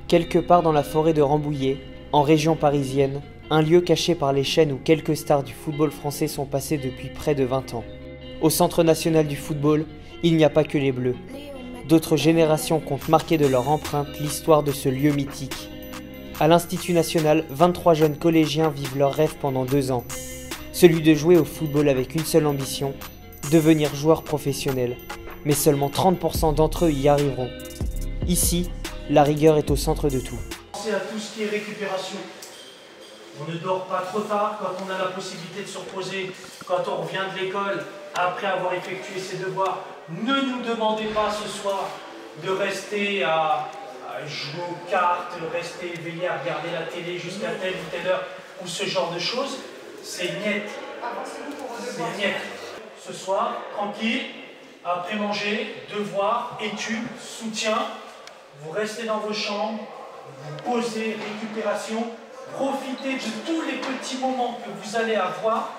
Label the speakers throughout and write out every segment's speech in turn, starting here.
Speaker 1: Quelque part dans la forêt de Rambouillet, en région parisienne, un lieu caché par les chaînes où quelques stars du football français sont passées depuis près de 20 ans. Au Centre national du football, il n'y a pas que les Bleus. D'autres générations comptent marquer de leur empreinte l'histoire de ce lieu mythique. À l'Institut national, 23 jeunes collégiens vivent leur rêve pendant 2 ans. Celui de jouer au football avec une seule ambition, devenir joueur professionnel. Mais seulement 30% d'entre eux y arriveront. Ici, la rigueur est au centre de tout.
Speaker 2: Pensez à tout ce qui est récupération. On ne dort pas trop tard quand on a la possibilité de se reposer, quand on revient de l'école, après avoir effectué ses devoirs. Ne nous demandez pas ce soir de rester à jouer aux cartes, rester éveillé à regarder la télé jusqu'à telle ou telle heure, ou ce genre de choses. C'est niet. C'est niet. Ce soir, tranquille, après manger, devoir, études, soutien, vous restez dans vos chambres, vous posez, récupération, profitez de tous les petits moments que vous allez avoir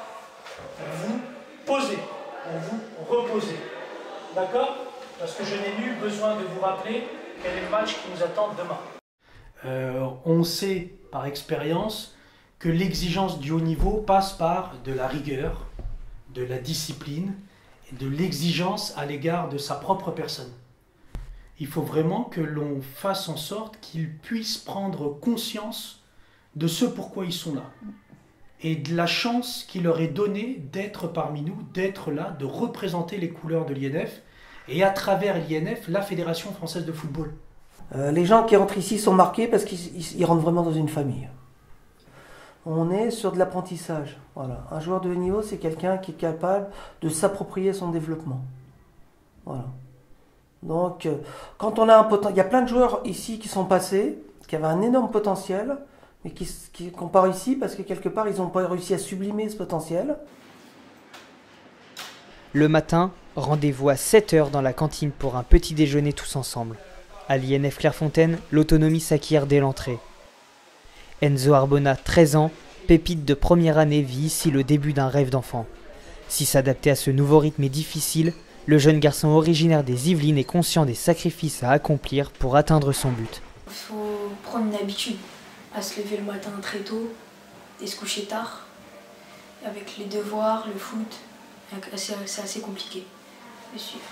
Speaker 2: pour vous poser, pour vous reposer. D'accord? Parce que je n'ai nul besoin de vous rappeler quel est le match qui nous attend demain.
Speaker 3: On sait par expérience que l'exigence du haut niveau passe par de la rigueur, de la discipline et de l'exigence à l'égard de sa propre personne. Il faut vraiment que l'on fasse en sorte qu'ils puissent prendre conscience de ce pourquoi ils sont là et de la chance qui leur est donnée d'être parmi nous, d'être là, de représenter les couleurs de l'INF et à travers l'INF, la Fédération française de football.
Speaker 4: Les gens qui rentrent ici sont marqués parce qu'ils rentrent vraiment dans une famille. On est sur de l'apprentissage. Voilà. Un joueur de haut niveau, c'est quelqu'un qui est capable de s'approprier son développement. Voilà. Donc, quand on a un potentiel, il y a plein de joueurs ici qui sont passés, qui avaient un énorme potentiel, mais qui comparent ici parce que quelque part, ils n'ont pas réussi à sublimer ce potentiel.
Speaker 1: Le matin, rendez-vous à 7 h dans la cantine pour un petit déjeuner tous ensemble. À l'INF Clairefontaine, l'autonomie s'acquiert dès l'entrée. Enzo Arbona, 13 ans, pépite de première année, vit ici le début d'un rêve d'enfant. Si s'adapter à ce nouveau rythme est difficile, le jeune garçon originaire des Yvelines est conscient des sacrifices à accomplir pour atteindre son but.
Speaker 5: Il faut prendre une habitude à se lever le matin très tôt et se coucher tard. Avec les devoirs, le foot, c'est assez compliqué de suivre.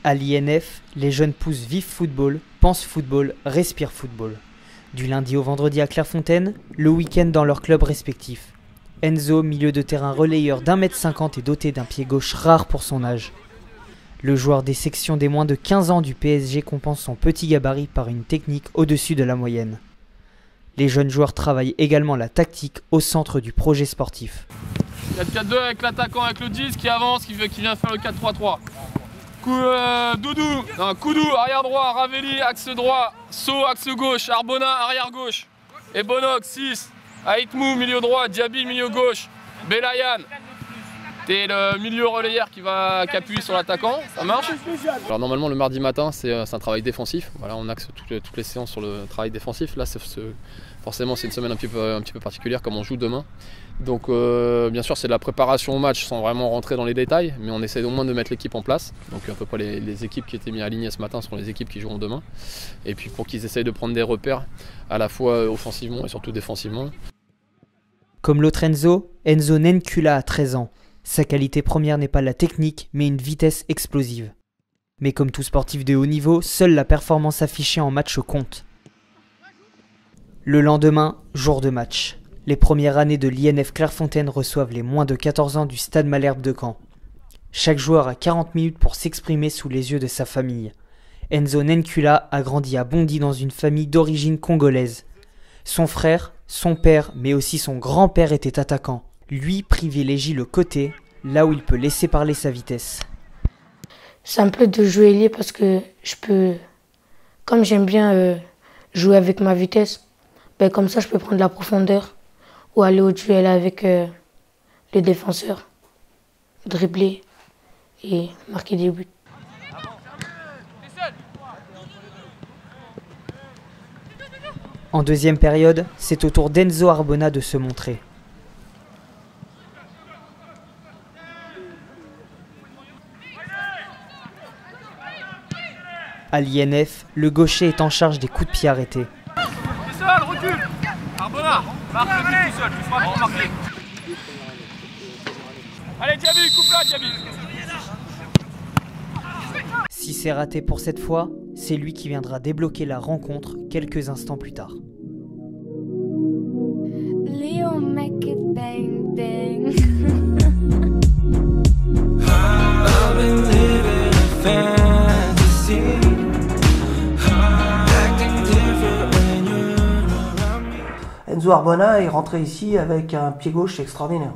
Speaker 1: À l'INF, les jeunes pousses vivent football, pensent football, respirent football. Du lundi au vendredi à Clairefontaine, le week-end dans leurs clubs respectifs. Enzo, milieu de terrain relayeur d'1,50 m et doté d'un pied gauche rare pour son âge. Le joueur des sections des moins de 15 ans du PSG compense son petit gabarit par une technique au-dessus de la moyenne. Les jeunes joueurs travaillent également la tactique au centre du projet sportif.
Speaker 6: 4-4-2 avec l'attaquant avec le 10 qui avance, qui vient faire le 4-3-3. Doudou, non, Koudou, arrière droit, Ravelli, axe droit, So, axe gauche, Arbona, arrière gauche. Et Bonok, 6. Aïtmou, milieu droit, Diaby, milieu gauche. Belayan, t'es le milieu relayeur qui appuie sur l'attaquant, ça marche?
Speaker 7: Alors normalement le mardi matin c'est un travail défensif, voilà, on axe toutes les séances sur le travail défensif. Là forcément c'est une semaine un petit peu particulière comme on joue demain. Donc bien sûr c'est de la préparation au match sans vraiment rentrer dans les détails, mais on essaie au moins de mettre l'équipe en place. Donc à peu près les équipes qui étaient mises alignées ce matin seront les équipes qui joueront demain. Et puis pour qu'ils essayent de prendre des repères à la fois offensivement et surtout défensivement.
Speaker 1: Comme l'autre Enzo Nenkula a 13 ans. Sa qualité première n'est pas la technique, mais une vitesse explosive. Mais comme tout sportif de haut niveau, seule la performance affichée en match compte. Le lendemain, jour de match. Les premières années de l'INF Clairefontaine reçoivent les moins de 14 ans du Stade Malherbe de Caen. Chaque joueur a 40 minutes pour s'exprimer sous les yeux de sa famille. Enzo Nenkula a grandi à Bondy dans une famille d'origine congolaise. Son frère, son père, mais aussi son grand-père étaient attaquants. Lui privilégie le côté, là où il peut laisser parler sa vitesse.
Speaker 5: Ça me plaît de jouer ailier parce que comme j'aime bien jouer avec ma vitesse, comme ça je peux prendre la profondeur ou aller au duel avec les défenseurs, dribbler et marquer des buts.
Speaker 1: En deuxième période, c'est au tour d'Enzo Arbona de se montrer. À l'INF, le gaucher est en charge des coups de pied arrêtés.
Speaker 6: T'es seul, recule. Arbona, marque le truc tout seul, tu feras remarquer. Allez Diaby, coupe là Diaby.
Speaker 1: Si c'est raté pour cette fois, c'est lui qui viendra débloquer la rencontre quelques instants plus tard.
Speaker 8: Leo, make it bang bang.
Speaker 9: I've been living a fantasy, acting different when you're around me.
Speaker 4: Enzo Arbona est rentré ici avec un pied gauche extraordinaire.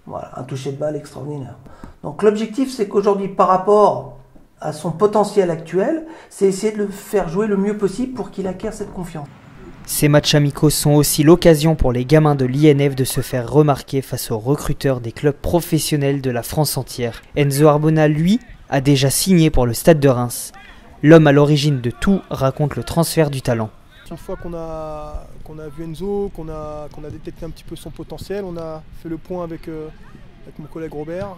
Speaker 4: Voilà, un toucher de balle extraordinaire. Donc l'objectif, c'est qu'aujourd'hui, par rapport à son potentiel actuel, c'est essayer de le faire jouer le mieux possible pour qu'il acquiert cette confiance.
Speaker 1: Ces matchs amicaux sont aussi l'occasion pour les gamins de l'INF de se faire remarquer face aux recruteurs des clubs professionnels de la France entière. Enzo Arbona, lui, a déjà signé pour le Stade de Reims. L'homme à l'origine de tout raconte le transfert du talent.
Speaker 10: Une fois qu'on a vu Enzo, qu'on a détecté un petit peu son potentiel, on a fait le point avec mon collègue Robert,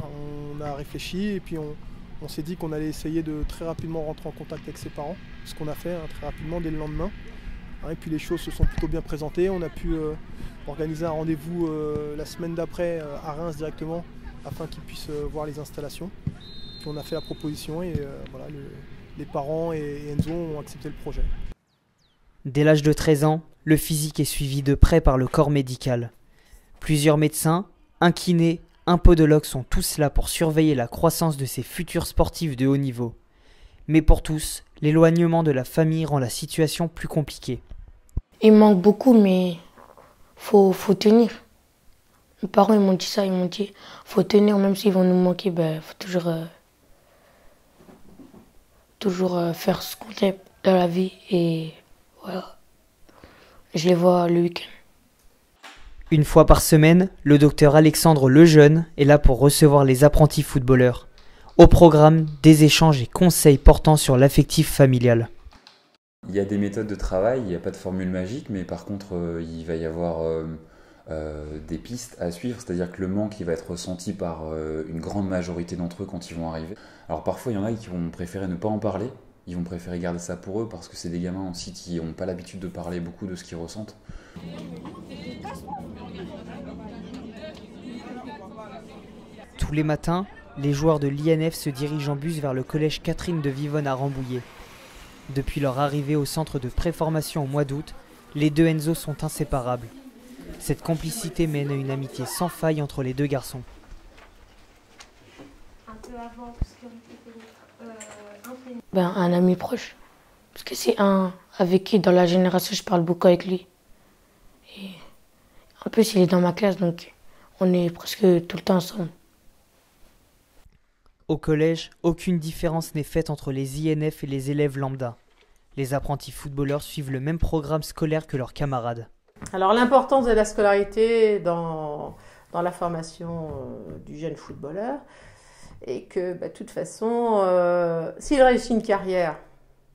Speaker 10: on a réfléchi et puis on s'est dit qu'on allait essayer de très rapidement rentrer en contact avec ses parents, ce qu'on a fait très rapidement dès le lendemain. Et puis les choses se sont plutôt bien présentées, on a pu organiser un rendez-vous la semaine d'après à Reims directement afin qu'ils puissent voir les installations. Puis on a fait la proposition et voilà, les parents et Enzo ont accepté le projet.
Speaker 1: Dès l'âge de 13 ans, le physique est suivi de près par le corps médical. Plusieurs médecins, un kiné, un podologue sont tous là pour surveiller la croissance de ces futurs sportifs de haut niveau. Mais pour tous, l'éloignement de la famille rend la situation plus compliquée.
Speaker 5: Il manque beaucoup, mais faut tenir. Mes parents ils m'ont dit ça, ils m'ont dit faut tenir, même s'ils vont nous manquer, faut toujours faire ce qu'on aime dans la vie et voilà. Je les vois le week-end.
Speaker 1: Une fois par semaine, le docteur Alexandre Lejeune est là pour recevoir les apprentis footballeurs. Au programme, des échanges et conseils portant sur l'affectif familial.
Speaker 11: Il y a des méthodes de travail, il n'y a pas de formule magique, mais par contre, il va y avoir des pistes à suivre, c'est-à-dire que le manque il va être ressenti par une grande majorité d'entre eux quand ils vont arriver. Alors parfois, il y en a qui vont préférer ne pas en parler, ils vont préférer garder ça pour eux parce que c'est des gamins aussi qui n'ont pas l'habitude de parler beaucoup de ce qu'ils ressentent.
Speaker 1: Tous les matins, les joueurs de l'INF se dirigent en bus vers le collège Catherine de Vivonne à Rambouillet. Depuis leur arrivée au centre de préformation au mois d'août, les deux Enzo sont inséparables. Cette complicité mène à une amitié sans faille entre les deux garçons.
Speaker 5: Un ami proche, parce que c'est un avec qui dans la génération je parle beaucoup avec lui. Et en plus il est dans ma classe, donc on est presque tout le temps ensemble.
Speaker 1: Au collège, aucune différence n'est faite entre les INF et les élèves lambda. Les apprentis footballeurs suivent le même programme scolaire que leurs camarades.
Speaker 12: Alors l'importance de la scolarité dans la formation du jeune footballeur est que de toute façon, s'il réussit une carrière,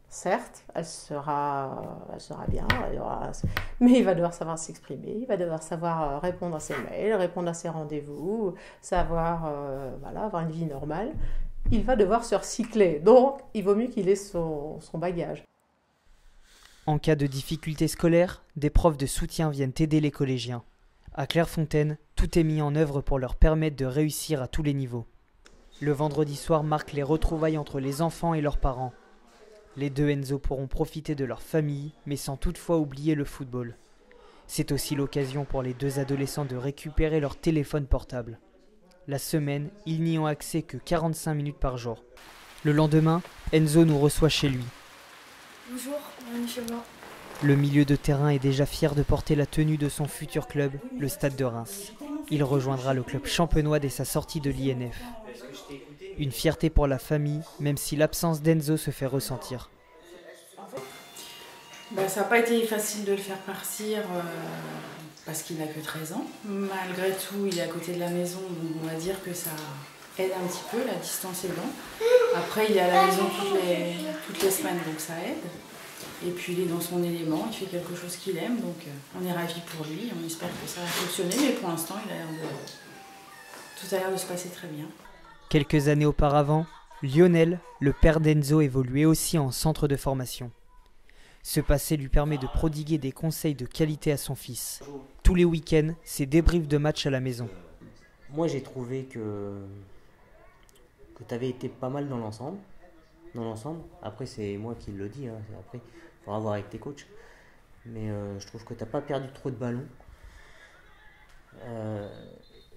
Speaker 12: certes, elle sera bien, mais il va devoir savoir s'exprimer, il va devoir savoir répondre à ses mails, répondre à ses rendez-vous, savoir avoir une vie normale. Il va devoir se recycler, donc il vaut mieux qu'il ait son bagage.
Speaker 1: En cas de difficultés scolaires, des profs de soutien viennent aider les collégiens. À Clairefontaine, tout est mis en œuvre pour leur permettre de réussir à tous les niveaux. Le vendredi soir marque les retrouvailles entre les enfants et leurs parents. Les deux Enzo pourront profiter de leur famille, mais sans toutefois oublier le football. C'est aussi l'occasion pour les deux adolescents de récupérer leur téléphone portable. La semaine, ils n'y ont accès que 45 minutes par jour. Le lendemain, Enzo nous reçoit chez lui.
Speaker 8: Bonjour, bienvenue chez moi.
Speaker 1: Le milieu de terrain est déjà fier de porter la tenue de son futur club, le Stade de Reims. Il rejoindra le club champenois dès sa sortie de l'INF. Une fierté pour la famille, même si l'absence d'Enzo se fait ressentir.
Speaker 13: Ça n'a pas été facile de le faire partir parce qu'il n'a que 13 ans. Malgré tout, il est à côté de la maison, donc on va dire que ça aide un petit peu, la distance est bonne. Après, il est à la maison toutes les semaines, donc ça aide. Et puis il est dans son élément, il fait quelque chose qu'il aime, donc on est ravis pour lui, on espère que ça va fonctionner, mais pour l'instant, tout a l'air de se passer très bien.
Speaker 1: Quelques années auparavant, Lionel, le père d'Enzo, évoluait aussi en centre de formation. Ce passé lui permet de prodiguer des conseils de qualité à son fils. Tous les week-ends, c'est débrief de match à la maison.
Speaker 14: Moi, j'ai trouvé que tu avais été pas mal dans l'ensemble. Après, c'est moi qui le dis. Après, il faudra voir avec tes coachs. Mais je trouve que tu n'as pas perdu trop de ballons.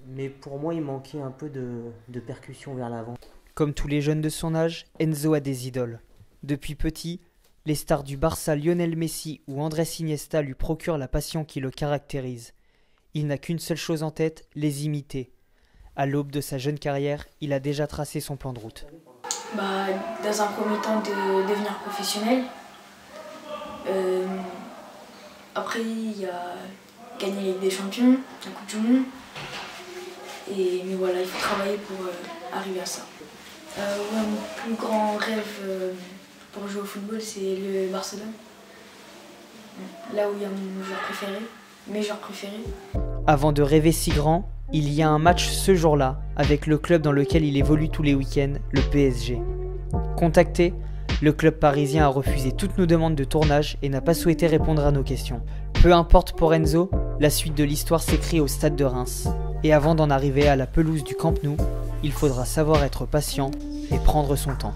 Speaker 14: Mais pour moi, il manquait un peu de percussion vers l'avant.
Speaker 1: Comme tous les jeunes de son âge, Enzo a des idoles. Depuis petit, les stars du Barça Lionel Messi ou Andrés Iniesta lui procurent la passion qui le caractérise. Il n'a qu'une seule chose en tête, les imiter. À l'aube de sa jeune carrière, il a déjà tracé son plan de route.
Speaker 15: Dans un premier temps, de devenir professionnel. Après, il y a gagner la Ligue des Champions, la Coupe du Monde. Mais voilà, il faut travailler pour arriver à ça. Mon plus grand rêve pour jouer au football, c'est le Barcelone. Là où il y a mes joueurs préférés.
Speaker 1: Avant de rêver si grand, il y a un match ce jour-là avec le club dans lequel il évolue tous les week-ends, le PSG. Contacté, le club parisien a refusé toutes nos demandes de tournage et n'a pas souhaité répondre à nos questions. Peu importe pour Enzo, la suite de l'histoire s'écrit au stade de Reims. Et avant d'en arriver à la pelouse du Camp Nou, il faudra savoir être patient et prendre son temps.